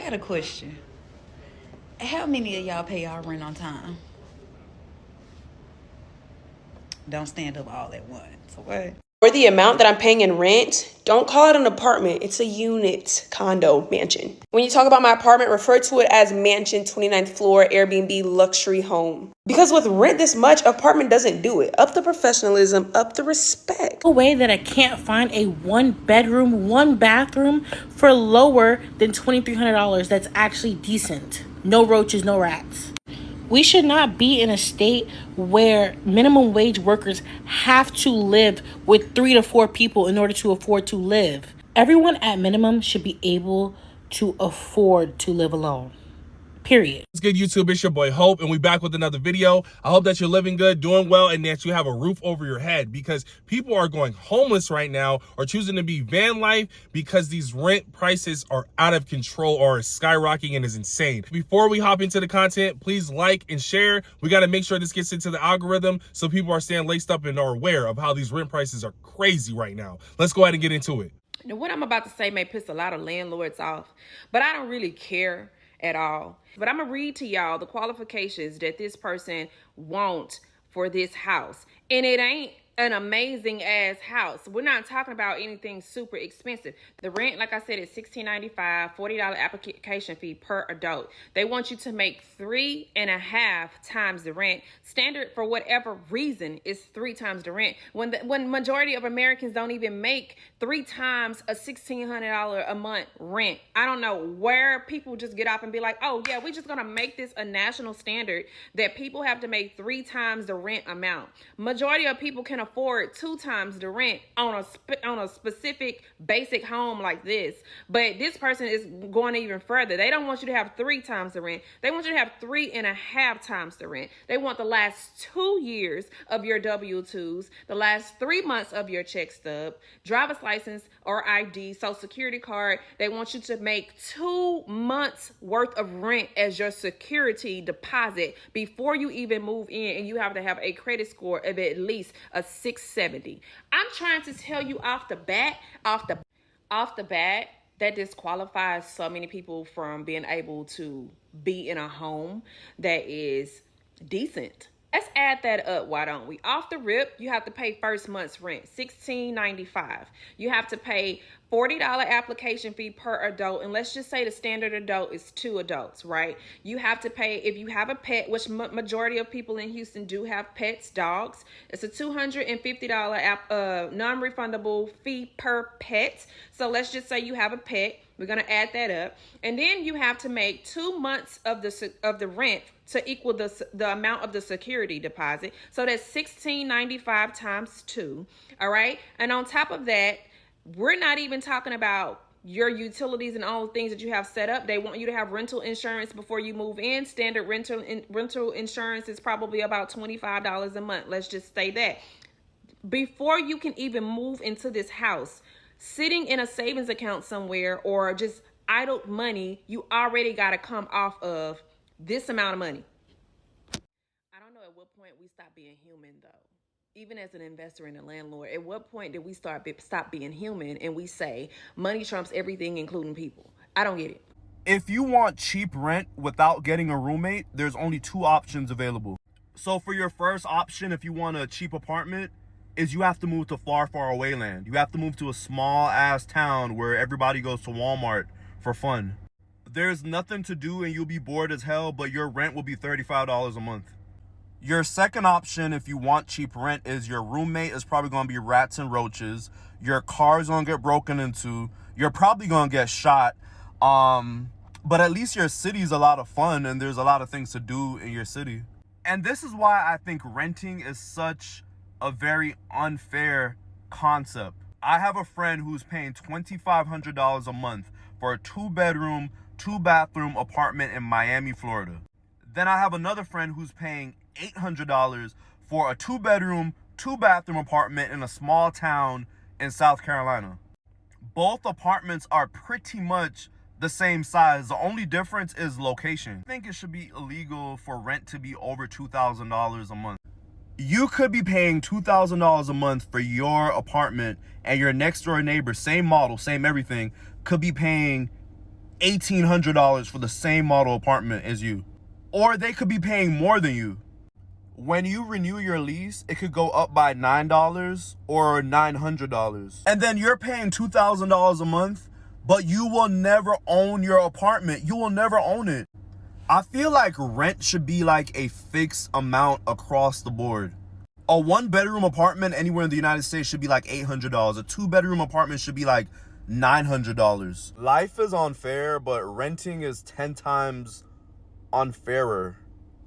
got a question. How many of y'all pay y'all rent on time? Don't stand up all at once. What? For the amount that I'm paying in rent, don't call it an apartment. It's a unit, condo, mansion. When you talk about my apartment, refer to it as mansion, 29th floor, Airbnb, luxury home. Because with rent this much, apartment doesn't do it. Up the professionalism, up the respect. No way that I can't find a 1-bedroom, 1-bathroom for lower than $2,300 that's actually decent. No roaches, no rats. We should not be in a state where minimum wage workers have to live with 3 to 4 people in order to afford to live. Everyone at minimum should be able to afford to live alone. Period. What's good, YouTube? It's your boy Hope, and we back with another video. I hope that you're living good, doing well, and that you have a roof over your head, because people are going homeless right now or choosing to be van life because these rent prices are out of control or skyrocketing and is insane. Before we hop into the content, please like and share. We got to make sure this gets into the algorithm so people are staying laced up and are aware of how these rent prices are crazy right now. Let's go ahead and get into it. Now, what I'm about to say may piss a lot of landlords off, but I don't really care at all. But I'm gonna read to y'all the qualifications that this person wants for this house. And it ain't an amazing ass house. We're not talking about anything super expensive. The rent, like I said, is $16.95, $40 application fee per adult. They want you to make 3.5 times the rent. Standard, for whatever reason, is 3 times the rent. When majority of Americans don't even make 3 times a $1,600 a month rent. I don't know where people just get up and be like, oh yeah, we're just gonna make this a national standard that people have to make 3 times the rent amount. Majority of people can afford 2 times the rent on a specific basic home like this. But this person is going even further. They don't want you to have 3 times the rent. They want you to have 3.5 times the rent. They want the last 2 years of your W-2s, the last 3 months of your check stub, driver's license or ID, social security card. They want you to make 2 months worth of rent as your security deposit before you even move in, and you have to have a credit score of at least a 670. I'm trying to tell you off the bat, that disqualifies so many people from being able to be in a home that is decent. Let's add that up, why don't we? Off the rip, you have to pay first month's rent, $16.95. You have to pay $40 application fee per adult, and let's just say the standard adult is 2 adults, right? You have to pay, if you have a pet, which majority of people in Houston do have pets, dogs, it's a $250 non-refundable fee per pet. So let's just say you have a pet. We're going to add that up. And then you have to make 2 months of the rent to equal the amount of the security deposit. So that's $16.95 times 2. All right. And on top of that, we're not even talking about your utilities and all the things that you have set up. They want you to have rental insurance before you move in. Standard rental insurance is probably about $25 a month. Let's just say that. Before you can even move into this house, sitting in a savings account somewhere or just idle money, you already got to come off of this amount of money. I don't know at what point we stop being human, though. Even as an investor and a landlord, at what point did we stop being human and we say money trumps everything, including people? I don't get it. If you want cheap rent without getting a roommate, there's only 2 options available. So for your first option, if you want a cheap apartment, is you have to move to far, far away land. You have to move to a small ass town where everybody goes to Walmart for fun. There's nothing to do and you'll be bored as hell, but your rent will be $35 a month. Your second option, if you want cheap rent, is your roommate is probably going to be rats and roaches. Your car's going to get broken into. You're probably going to get shot. But at least your city's a lot of fun and there's a lot of things to do in your city. And this is why I think renting is such a very unfair concept. I have a friend who's paying $2,500 a month for a 2-bedroom, 2-bathroom apartment in Miami, Florida. Then I have another friend who's paying $800 for a 2-bedroom, 2-bathroom apartment in a small town in South Carolina. Both apartments are pretty much the same size. The only difference is location. I think it should be illegal for rent to be over $2,000 a month. You could be paying $2,000 a month for your apartment and your next door neighbor, same model, same everything, could be paying $1,800 for the same model apartment as you. Or they could be paying more than you. When you renew your lease, it could go up by $9 or $900. And then you're paying $2,000 a month, but you will never own your apartment. You will never own it. I feel like rent should be like a fixed amount across the board. A 1-bedroom apartment anywhere in the United States should be like $800. A 2-bedroom apartment should be like $900. Life is unfair, but renting is 10 times unfairer.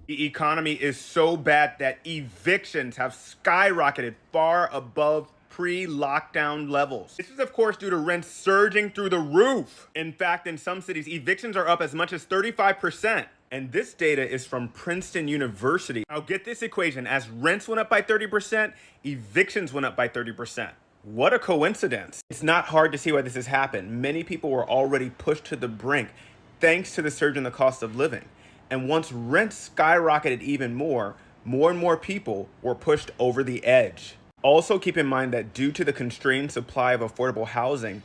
The economy is so bad that evictions have skyrocketed far above pre-lockdown levels. This is of course due to rents surging through the roof. In fact, in some cities, evictions are up as much as 35%. And this data is from Princeton University. Now get this equation, as rents went up by 30%, evictions went up by 30%. What a coincidence. It's not hard to see why this has happened. Many people were already pushed to the brink thanks to the surge in the cost of living. And once rents skyrocketed even more and more people were pushed over the edge. Also keep in mind that due to the constrained supply of affordable housing,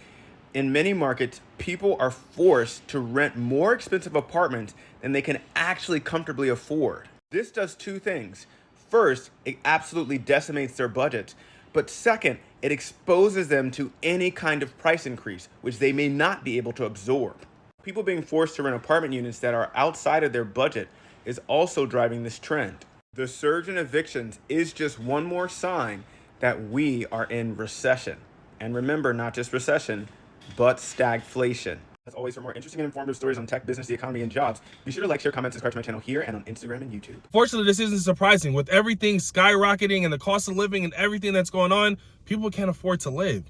in many markets, people are forced to rent more expensive apartments than they can actually comfortably afford. This does two things. First, it absolutely decimates their budgets. But second, it exposes them to any kind of price increase, which they may not be able to absorb. People being forced to rent apartment units that are outside of their budget is also driving this trend. The surge in evictions is just one more sign that we are in recession. And remember, not just recession, but stagflation. As always, for more interesting and informative stories on tech, business, the economy, and jobs, be sure to like, share, comment, subscribe to my channel here and on Instagram and YouTube. Fortunately, this isn't surprising. With everything skyrocketing and the cost of living and everything that's going on, people can't afford to live.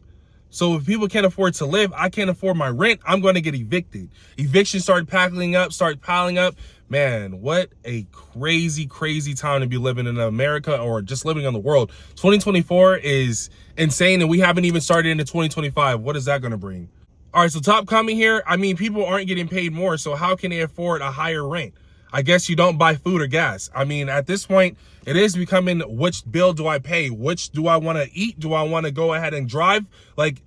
So if people can't afford to live, I can't afford my rent, I'm going to get evicted. Evictions start piling up. Man, what a crazy, crazy time to be living in America or just living in the world. 2024 is insane, and we haven't even started into 2025. What is that going to bring? All right, so top comment here. I mean, people aren't getting paid more, so how can they afford a higher rent? I guess you don't buy food or gas. I mean, at this point, it is becoming, which bill do I pay? Which do I want to eat? Do I want to go ahead and drive? Like,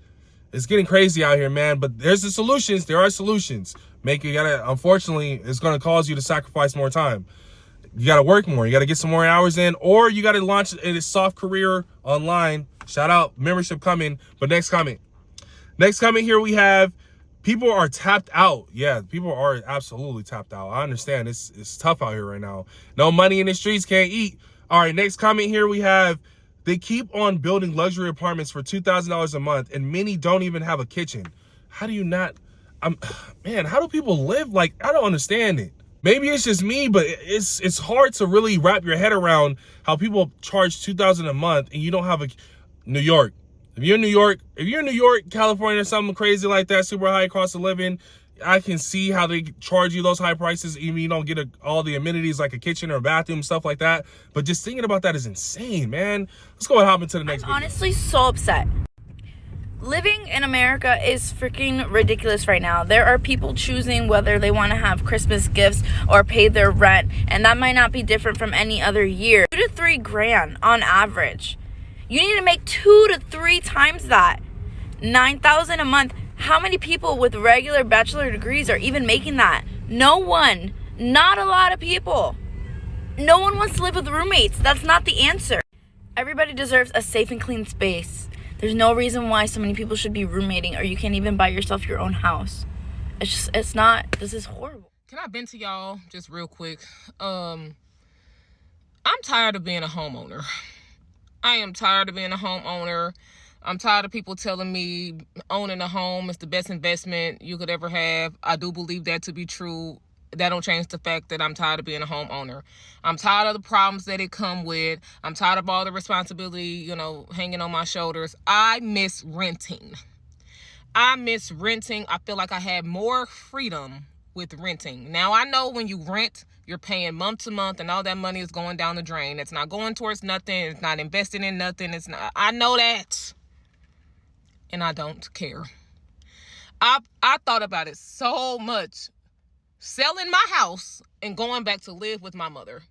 it's getting crazy out here, man. But there's the solutions. There are solutions. Unfortunately, it's going to cause you to sacrifice more time. You got to work more. You got to get some more hours in, or you got to launch a soft career online. Shout out, membership coming. But next comment. Next comment here we have, people are tapped out. Yeah, people are absolutely tapped out. I understand it's tough out here right now. No money in the streets, can't eat. All right, next comment here we have, they keep on building luxury apartments for $2,000 a month, and many don't even have a kitchen. How do you not, man, how do people live? Like, I don't understand it. Maybe it's just me, but it's hard to really wrap your head around how people charge $2,000 a month and you don't have a, New York. If you're in New York, California, or something crazy like that, super high cost of living, I can see how they charge you those high prices, even you don't get all the amenities like a kitchen or a bathroom, stuff like that. But just thinking about that is insane, man. Let's go and hop into the next video. Honestly so upset. Living in America is freaking ridiculous right now. There are people choosing whether they want to have Christmas gifts or pay their rent, and that might not be different from any other year. 2 to 3 grand on average. You need to make 2 to 3 times that. $9,000 a month. How many people with regular bachelor degrees are even making that? No one. Not a lot of people. No one wants to live with roommates. That's not the answer. Everybody deserves a safe and clean space. There's no reason why so many people should be roommating, or you can't even buy yourself your own house. It's not, this is horrible. Can I vent to y'all just real quick? I'm tired of being a homeowner. I am tired of being a homeowner. I'm tired of people telling me owning a home is the best investment you could ever have. I do believe that to be true. That don't change the fact that I'm tired of being a homeowner. I'm tired of the problems that it come with. I'm tired of all the responsibility, hanging on my shoulders. I miss renting. I feel like I had more freedom with renting. Now, I know when you rent, you're paying month to month and all that money is going down the drain. It's not going towards nothing. It's not investing in nothing. I know that. And I don't care. I thought about it so much. Selling my house and going back to live with my mother.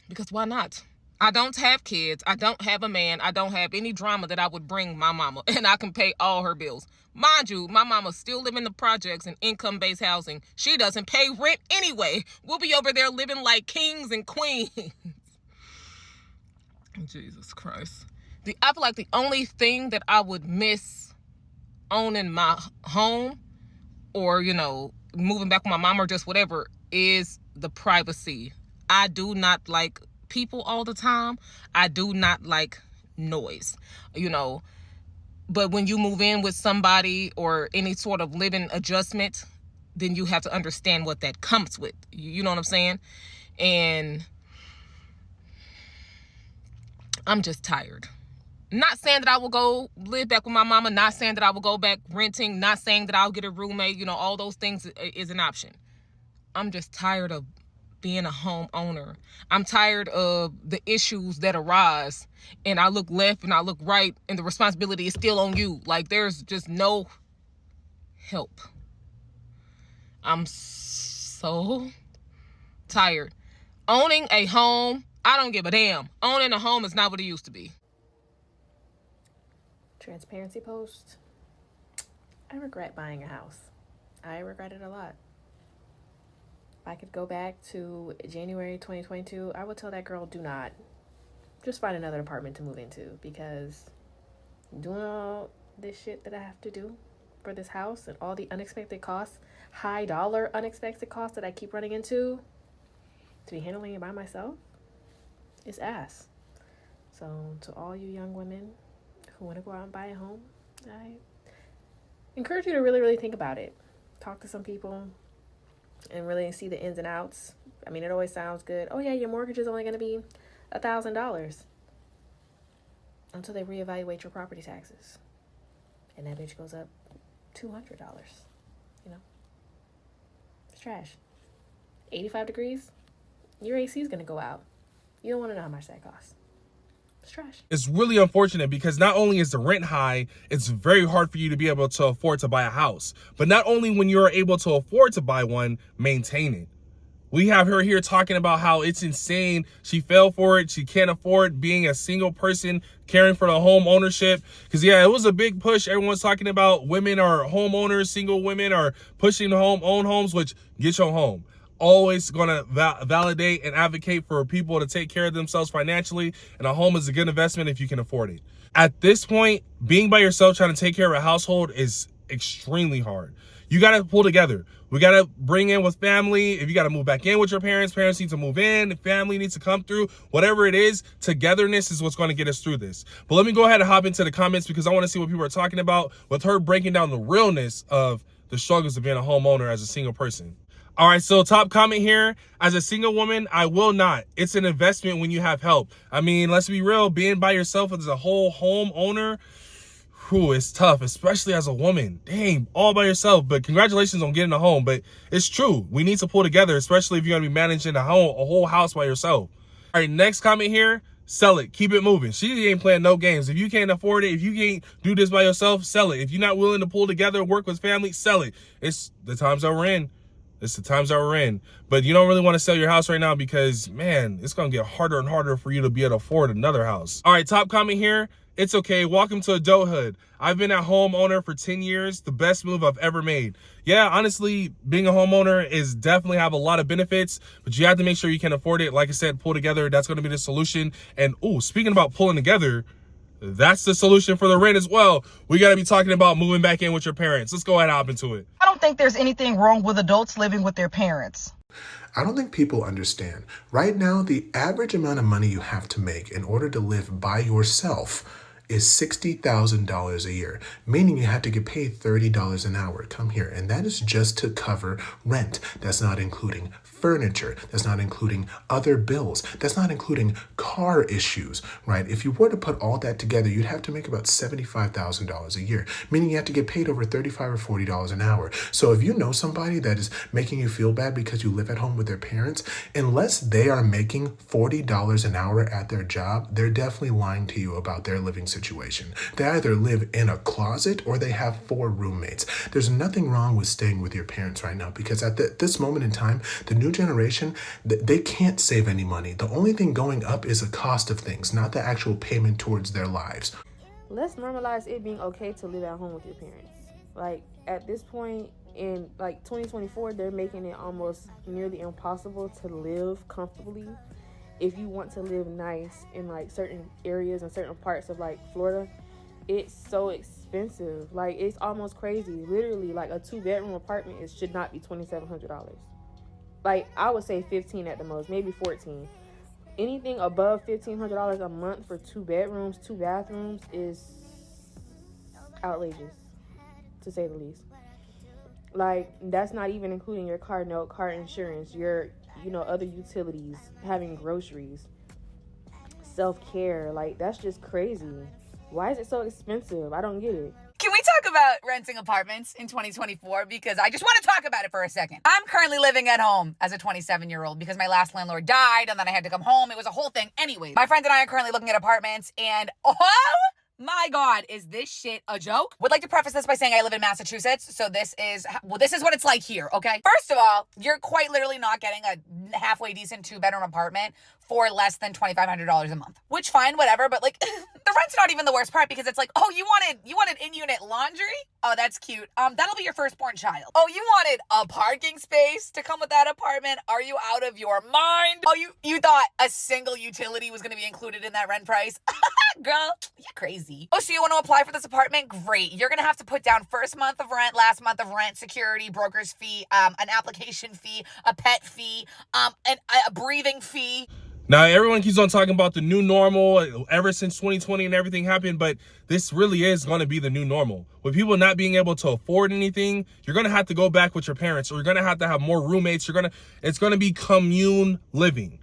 Because why not? I don't have kids. I don't have a man. I don't have any drama that I would bring my mama, and I can pay all her bills. Mind you, my mama still live in the projects and income-based housing. She doesn't pay rent anyway. We'll be over there living like kings and queens. Jesus Christ. I feel like the only thing that I would miss owning my home, or, you know, moving back with my mom or just whatever, is the privacy. I do not like people all the time. I do not like noise, you know. But when you move in with somebody or any sort of living adjustment, then you have to understand what that comes with. You know what I'm saying? And I'm just tired. Not saying that I will go live back with my mama, not saying that I will go back renting, not saying that I'll get a roommate, you know, all those things is an option. I'm just tired of being a homeowner. I'm tired of the issues that arise, and I look left and I look right, and the responsibility is still on you. Like, there's just no help. I'm so tired. Owning a home, I don't give a damn. Owning a home is not what it used to be. Transparency post. I regret buying a house. I regret it a lot. If I could go back to January 2022, I would tell that girl, do not. Just find another apartment to move into, because doing all this shit that I have to do for this house and all the unexpected costs, high dollar unexpected costs that I keep running into, to be handling it by myself, is ass. So to all you young women who want to go out and buy a home, I encourage you to really, really think about it. Talk to some people and really see the ins and outs. I mean, it always sounds good. Oh yeah, your mortgage is only going to be $1,000 until they reevaluate your property taxes, and that bitch goes up $200. You know, it's trash. 85 degrees, your AC is going to go out. You don't want to know how much that costs. It's trash. It's really unfortunate because not only is the rent high, it's very hard for you to be able to afford to buy a house. But not only when you're able to afford to buy one, maintain it. We have her here talking about how it's insane. She fell for it. She can't afford being a single person caring for the home ownership. Because, yeah, it was a big push. Everyone's talking about women are homeowners. Single women are pushing to own homes, which get your home. Always going to validate and advocate for people to take care of themselves financially. And a home is a good investment if you can afford it. At this point, being by yourself trying to take care of a household is extremely hard. You got to pull together. We got to bring in with family. If you got to move back in with your parents need to move in. Family needs to come through. Whatever it is, togetherness is what's going to get us through this. But let me go ahead and hop into the comments because I want to see what people are talking about with her breaking down the realness of the struggles of being a homeowner as a single person. All right, so top comment here. As a single woman, I will not. It's an investment when you have help. I mean, let's be real. Being by yourself as a whole homeowner, it's tough, especially as a woman. Dang, all by yourself. But congratulations on getting a home. But it's true. We need to pull together, especially if you're going to be managing a whole house by yourself. All right, next comment here. Sell it. Keep it moving. She ain't playing no games. If you can't afford it, if you can't do this by yourself, sell it. If you're not willing to pull together, work with family, sell it. It's the times that we're in. It's the times that we're in. But you don't really want to sell your house right now because, man, it's going to get harder and harder for you to be able to afford another house. All right, top comment here. It's okay. Welcome to adulthood. I've been a homeowner for 10 years. The best move I've ever made. Yeah, honestly, being a homeowner is definitely have a lot of benefits, but you have to make sure you can afford it. Like I said, pull together. That's going to be the solution. And, speaking about pulling together, that's the solution for the rent as well. We got to be talking about moving back in with your parents. Let's go ahead and hop into it. I don't think there's anything wrong with adults living with their parents. I don't think people understand. Right now, the average amount of money you have to make in order to live by yourself is $60,000 a year, meaning you have to get paid $30 an hour. Come here. And that is just to cover rent. That's not including furniture. That's not including other bills. That's not including car issues, right? If you were to put all that together, you'd have to make about $75,000 a year, meaning you have to get paid over $35 or $40 an hour. So if you know somebody that is making you feel bad because you live at home with their parents, unless they are making $40 an hour at their job, they're definitely lying to you about their living situation. situation. They either live in a closet or they have 4 roommates. There's nothing wrong with staying with your parents right now, because at this moment in time, the new generation, they can't save any money. The only thing going up is the cost of things, not the actual payment towards their lives. Let's normalize it being okay to live at home with your parents. Like, at this point in like 2024, they're making it almost nearly impossible to live comfortably if you want to live nice in like certain areas and certain parts of like Florida. It's so expensive. Like, it's almost crazy. Literally, like a 2-bedroom apartment should not be $2,700. Like, I would say 15 at the most, maybe 14. Anything above $1,500 a month for 2 bedrooms, 2 bathrooms is outrageous, to say the least. Like, that's not even including your car note, car insurance, your, other utilities, having groceries, self-care. Like, that's just crazy. Why is it so expensive? I don't get it. Can we talk about renting apartments in 2024? Because I just want to talk about it for a second. I'm currently living at home as a 27-year-old because my last landlord died and then I had to come home. It was a whole thing. Anyway, my friends and I are currently looking at apartments, and my God, is this shit a joke? Would like to preface this by saying I live in Massachusetts, so this is what it's like here, okay? First of all, you're quite literally not getting a halfway decent 2-bedroom apartment for less than $2,500 a month. Which, fine, whatever, but like, the rent's not even the worst part, because it's like, oh, you wanted in-unit laundry? Oh, that's cute. That'll be your firstborn child. Oh, you wanted a parking space to come with that apartment? Are you out of your mind? Oh, you thought a single utility was gonna be included in that rent price? Girl, you're crazy. Oh, so you want to apply for this apartment? Great. You're going to have to put down first month of rent, last month of rent, security, broker's fee, an application fee, a pet fee, a breathing fee. Now, everyone keeps on talking about the new normal ever since 2020 and everything happened, but this really is going to be the new normal. With people not being able to afford anything, you're going to have to go back with your parents, or you're going to have more roommates. It's going to be commune living.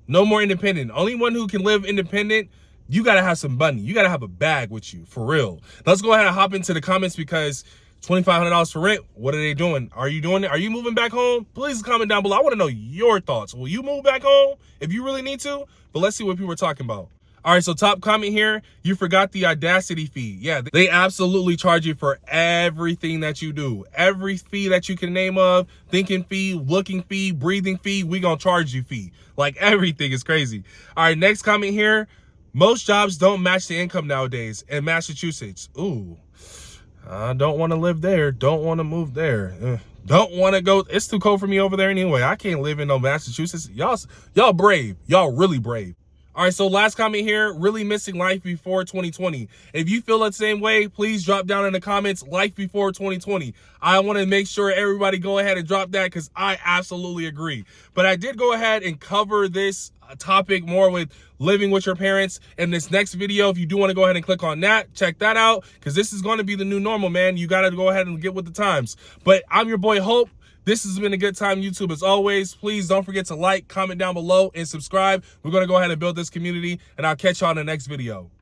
No more independent. Only one who can live independent, you got to have some money. You got to have a bag with you, for real. Let's go ahead and hop into the comments, because $2,500 for rent, what are they doing? Are you doing it? Are you moving back home? Please comment down below. I want to know your thoughts. Will you move back home if you really need to? But let's see what people are talking about. All right, so top comment here, you forgot the Audacity fee. Yeah, they absolutely charge you for everything that you do. Every fee that you can name of, thinking fee, looking fee, breathing fee, we gonna charge you fee. Like, everything is crazy. All right, next comment here. Most jobs don't match the income nowadays in Massachusetts. Ooh, I don't want to live there. Don't want to move there. Don't want to go. It's too cold for me over there anyway. I can't live in no Massachusetts. Y'all brave. Y'all really brave. All right, so last comment here, really missing life before 2020. If you feel the same way, please drop down in the comments, life before 2020. I want to make sure everybody go ahead and drop that, because I absolutely agree. But I did go ahead and cover this topic more with living with your parents in this next video. If you do want to go ahead and click on that, check that out, because this is going to be the new normal, man. You got to go ahead and get with the times. But I'm your boy Hope. This has been a good time, YouTube, as always. Please don't forget to like, comment down below, and subscribe. We're going to go ahead and build this community, and I'll catch y'all in the next video.